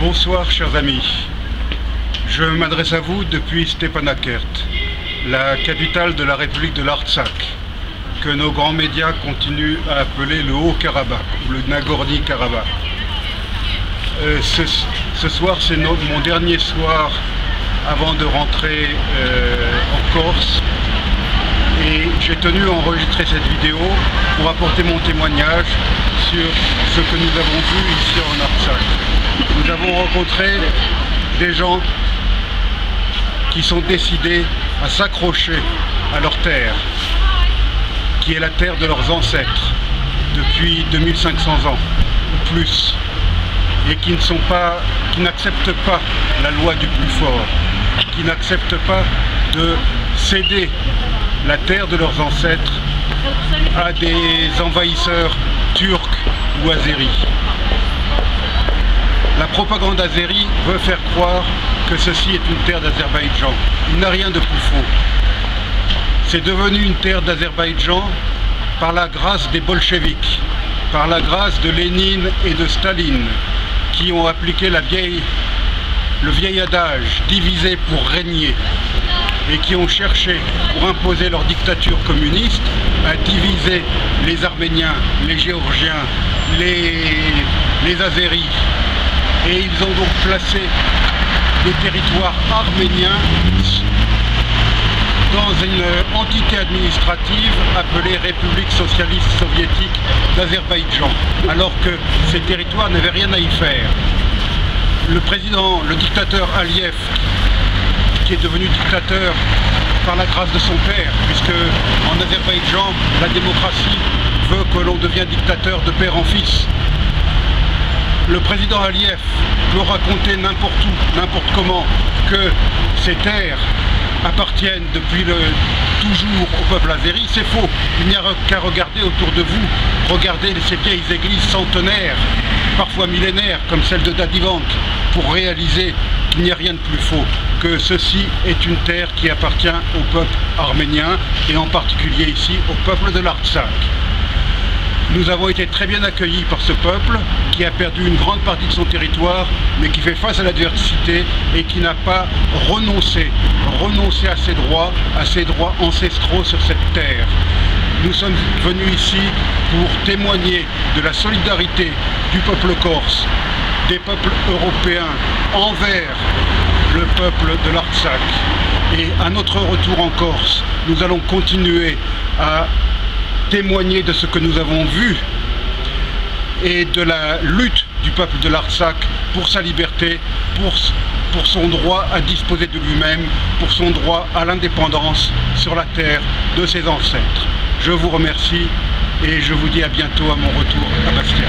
Bonsoir chers amis, je m'adresse à vous depuis Stepanakert, la capitale de la République de l'Artsakh, que nos grands médias continuent à appeler le Haut-Karabakh, ou le Nagorno-Karabakh. Ce soir c'est mon dernier soir avant de rentrer en Corse, et j'ai tenu à enregistrer cette vidéo pour apporter mon témoignage sur ce que nous avons vu ici en Artsakh. Nous avons rencontré des gens qui sont décidés à s'accrocher à leur terre, qui est la terre de leurs ancêtres depuis 2500 ans ou plus, et qui n'acceptent pas la loi du plus fort, qui n'acceptent pas de céder la terre de leurs ancêtres à des envahisseurs turcs ou azéris. La propagande azérie veut faire croire que ceci est une terre d'Azerbaïdjan. Il n'a rien de plus faux. C'est devenu une terre d'Azerbaïdjan par la grâce des bolcheviks, par la grâce de Lénine et de Staline, qui ont appliqué le vieil adage « diviser pour régner », et qui ont cherché, pour imposer leur dictature communiste, à diviser les Arméniens, les Géorgiens, les Azéris. Et ils ont donc placé des territoires arméniens dans une entité administrative appelée République socialiste soviétique d'Azerbaïdjan, alors que ces territoires n'avaient rien à y faire. Le dictateur Aliyev, qui est devenu dictateur par la grâce de son père, puisque en Azerbaïdjan, la démocratie veut que l'on devienne dictateur de père en fils. Le président Aliyev peut raconter n'importe où, n'importe comment, que ces terres appartiennent depuis toujours au peuple azéri. C'est faux. Il n'y a qu'à regarder autour de vous. Regardez ces vieilles églises centenaires, parfois millénaires, comme celle de Dadivank, pour réaliser qu'il n'y a rien de plus faux, que ceci est une terre qui appartient au peuple arménien, et en particulier ici au peuple de l'Artsakh. Nous avons été très bien accueillis par ce peuple qui a perdu une grande partie de son territoire, mais qui fait face à l'adversité et qui n'a pas renoncé à ses droits ancestraux sur cette terre. Nous sommes venus ici pour témoigner de la solidarité du peuple corse, des peuples européens envers le peuple de l'Artsakh. Et à notre retour en Corse, nous allons continuer à témoigner de ce que nous avons vu et de la lutte du peuple de l'Artsakh pour sa liberté, pour son droit à disposer de lui-même, pour son droit à l'indépendance sur la terre de ses ancêtres. Je vous remercie et je vous dis à bientôt à mon retour à Bastia.